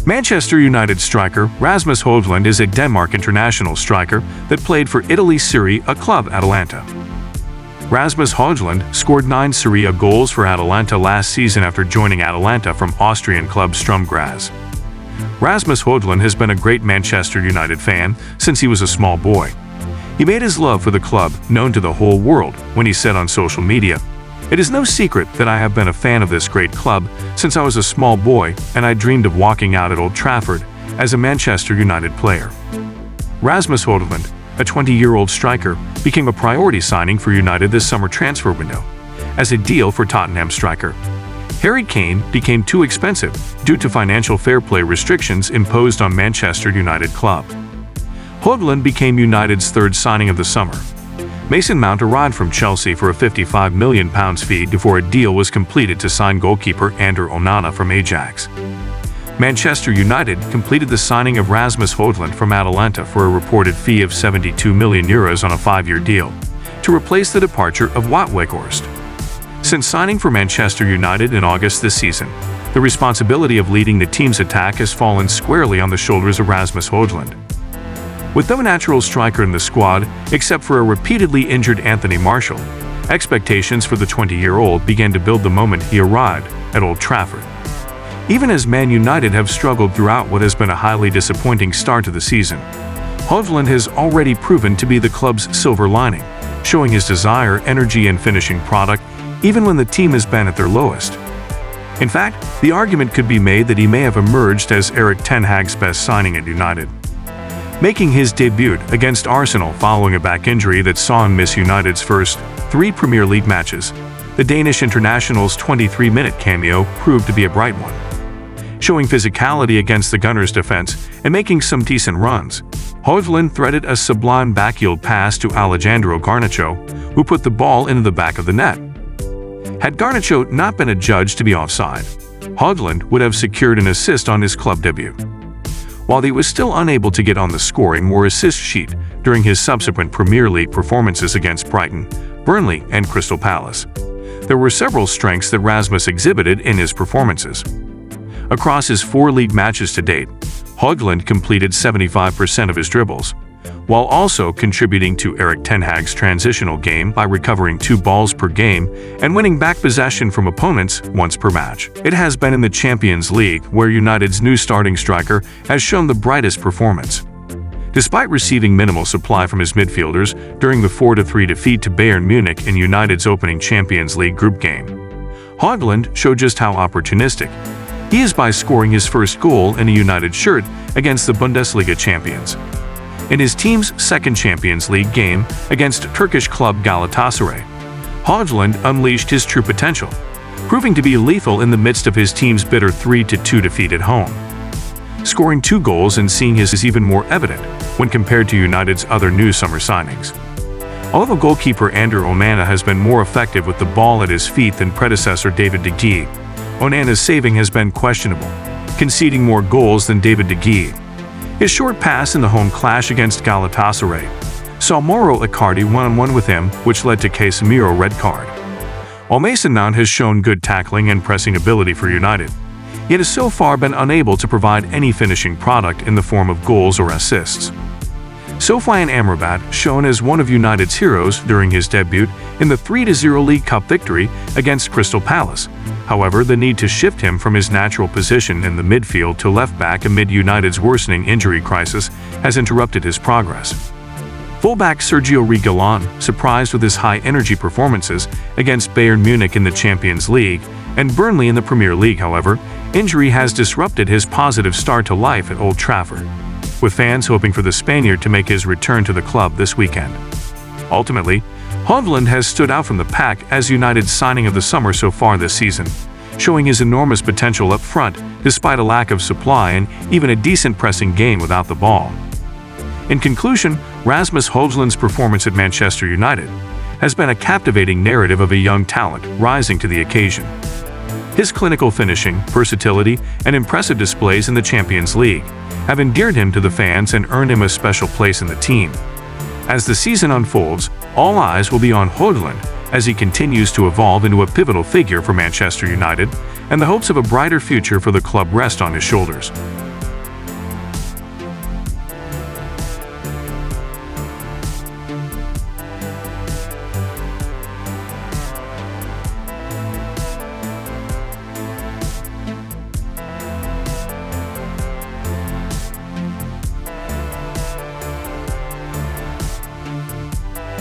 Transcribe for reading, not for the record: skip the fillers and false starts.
Manchester United striker Rasmus Højlund is a Denmark international striker that played for Italy's Serie A club Atalanta. Rasmus Højlund scored 9 Serie A goals for Atalanta last season after joining Atalanta from Austrian club Sturm Graz. Rasmus Højlund has been a great Manchester United fan since he was a small boy. He made his love for the club known to the whole world when he said on social media, "It is no secret that I have been a fan of this great club since I was a small boy and I dreamed of walking out at Old Trafford as a Manchester United player." Rasmus Højlund, a 20-year-old striker, became a priority signing for United this summer transfer window, as a deal for Tottenham striker Harry Kane became too expensive due to financial fair play restrictions imposed on Manchester United club. Højlund became United's third signing of the summer. Mason Mount arrived from Chelsea for a £55 million fee before a deal was completed to sign goalkeeper Ander Onana from Ajax. Manchester United completed the signing of Rasmus Højlund from Atalanta for a reported fee of €72 million on a 5-year deal, to replace the departure of Wout Weghorst. Since signing for Manchester United in August this season, the responsibility of leading the team's attack has fallen squarely on the shoulders of Rasmus Højlund. With no natural striker in the squad, except for a repeatedly injured Anthony Martial, expectations for the 20-year-old began to build the moment he arrived at Old Trafford. Even as Man United have struggled throughout what has been a highly disappointing start to the season, Højlund has already proven to be the club's silver lining, showing his desire, energy, and finishing product even when the team has been at their lowest. In fact, the argument could be made that he may have emerged as Erik ten Hag's best signing at United. Making his debut against Arsenal following a back injury that saw him miss United's first 3 Premier League matches, the Danish international's 23-minute cameo proved to be a bright one. Showing physicality against the Gunners' defense and making some decent runs, Højlund threaded a sublime backheel pass to Alejandro Garnacho, who put the ball into the back of the net. Had Garnacho not been adjudged to be offside, Højlund would have secured an assist on his club debut. While he was still unable to get on the scoring or assist sheet during his subsequent Premier League performances against Brighton, Burnley, and Crystal Palace, there were several strengths that Rasmus exhibited in his performances. Across his 4 league matches to date, Højlund completed 75% of his dribbles, while also contributing to Erik ten Hag's transitional game by recovering 2 balls per game and winning back possession from opponents once per match. It has been in the Champions League where United's new starting striker has shown the brightest performance. Despite receiving minimal supply from his midfielders during the 4-3 defeat to Bayern Munich in United's opening Champions League group game, Højlund showed just how opportunistic he is by scoring his first goal in a United shirt against the Bundesliga champions. In his team's second Champions League game against Turkish club Galatasaray, Højlund unleashed his true potential, proving to be lethal in the midst of his team's bitter 3-2 defeat at home. Scoring 2 goals and seeing his is even more evident when compared to United's other new summer signings. Although goalkeeper Ander Onana has been more effective with the ball at his feet than predecessor David de Gea, Onana's saving has been questionable, conceding more goals than David de Gea. His short pass in the home clash against Galatasaray saw Mauro Icardi one-on-one with him, which led to Casemiro red card. While Mason Mount has shown good tackling and pressing ability for United, he has so far been unable to provide any finishing product in the form of goals or assists. Sofyan Amrabat shone as one of United's heroes during his debut in the 3-0 League Cup victory against Crystal Palace. However, the need to shift him from his natural position in the midfield to left-back amid United's worsening injury crisis has interrupted his progress. Fullback Sergio Reguilón, surprised with his high-energy performances against Bayern Munich in the Champions League and Burnley in the Premier League, however, injury has disrupted his positive start to life at Old Trafford, with fans hoping for the Spaniard to make his return to the club this weekend. Ultimately, Højlund has stood out from the pack as United's signing of the summer so far this season, showing his enormous potential up front despite a lack of supply and even a decent pressing game without the ball. In conclusion, Rasmus Højlund's performance at Manchester United has been a captivating narrative of a young talent rising to the occasion. His clinical finishing, versatility, and impressive displays in the Champions League have endeared him to the fans and earned him a special place in the team. As the season unfolds, all eyes will be on Højlund as he continues to evolve into a pivotal figure for Manchester United, and the hopes of a brighter future for the club rest on his shoulders.